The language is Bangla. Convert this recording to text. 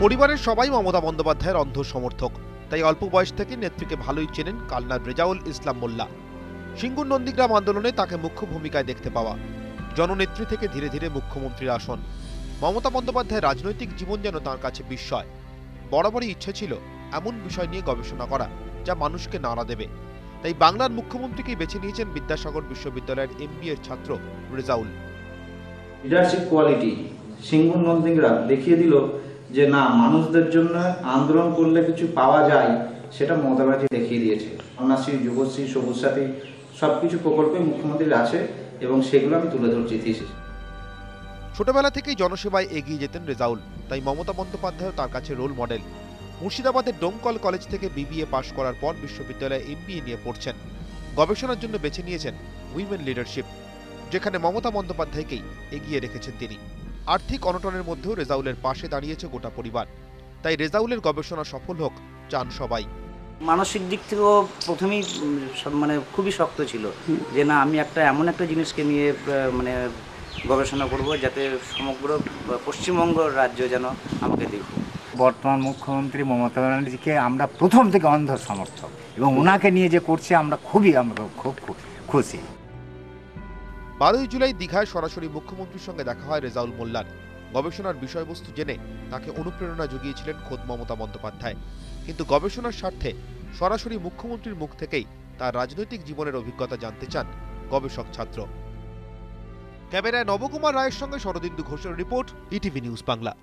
পরিবারের সবাই মমতা বন্দ্যোপাধ্যায়ের অন্ধ সমর্থক, তাই অল্প বয়স থেকে নেত্রীকে ভালোই চেনেন কালনার রেজাউল ইসলাম মোল্লা। সিঙ্গুর নন্দীগ্রাম আন্দোলনে তাকে মুখ্য ভূমিকায় দেখতে পাওয়া, জননেত্রী থেকে ধীরে ধীরে মুখ্যমন্ত্রীর আসন। মমতা বন্দ্যোপাধ্যায়ের রাজনৈতিক জীবন যেন তাঁর কাছে বিস্ময়। বরাবরই ইচ্ছে ছিল এমন বিষয় নিয়ে গবেষণা করা যা মানুষকে নাড়া দেবে, তাই বাংলার মুখ্যমন্ত্রীকেই বেছে নিয়েছেন বিদ্যাসাগর বিশ্ববিদ্যালয়ের MBA এর ছাত্র রেজাউল। লিডারশিপ কোয়ালিটি সিঙ্গুর নন্দীগ্রাম দেখিয়ে দিল যে না, মানুষদের জন্য আন্দোলন করলে কিছু পাওয়া যায়, সেটা মমতা ব্যানার্জি দেখিয়ে দিয়েছে। কন্যাশ্রী, যুবশ্রী, সবুজ সাথী সবকিছু প্রকল্পে মুখ্যমন্ত্রীর আছে এবং সেগুলো আমি তুলে ধরছি থিসিস। ছোটবেলা থেকেই জনসেবায় এগিয়ে যেতেন রেজাউল, তাই মমতা বন্দ্যোপাধ্যায় তার কাছে রোল মডেল। মুর্শিদাবাদের ডোমকল কলেজ থেকে BBA পাশ করার পর বিশ্ববিদ্যালয়ে MBA নিয়ে পড়ছেন। গবেষণার জন্য বেছে নিয়েছেন উইমেন লিডারশিপ, যেখানে মমতা বন্দ্যোপাধ্যায়কেই এগিয়ে রেখেছেন তিনি। আর্থিক অনটনের মধ্যেও রেজাউলের পাশে দাঁড়িয়েছে গোটা পরিবার, তাই রেজাউলের গবেষণা সফল হোক চান সবাই। মানসিক দিক থেকেও প্রথমেই খুবই শক্ত ছিল যে না, আমি এমন একটা জিনিসকে নিয়ে গবেষণা করব যাতে সমগ্র পশ্চিমবঙ্গ রাজ্য যেন আমাকে দেখুক। বর্তমান মুখ্যমন্ত্রী মমতা ব্যানার্জিকে আমরা প্রথম থেকে অন্ধ সমর্থক এবং ওনাকে নিয়ে যে করছে আমরা খুব খুশি। 12 জুলাই দীঘায় সরাসরি মুখ্যমন্ত্রীর সঙ্গে দেখা হয় রেজাউল মোল্লার। গবেষণার বিষয়বস্তু জেনে তাকে অনুপ্রেরণা জুগিয়েছিলেন খোদ মমতা বন্দ্যোপাধ্যায়, কিন্তু গবেষণার স্বার্থে সরাসরি মুখ্যমন্ত্রীর মুখ থেকেই তার রাজনৈতিক জীবনের অভিজ্ঞতা জানতে চান গবেষক ছাত্র। ক্যামেরায় নবকুমার রায়ের সঙ্গে শরদিন্দু ঘোষের রিপোর্ট, ETV নিউজ বাংলা।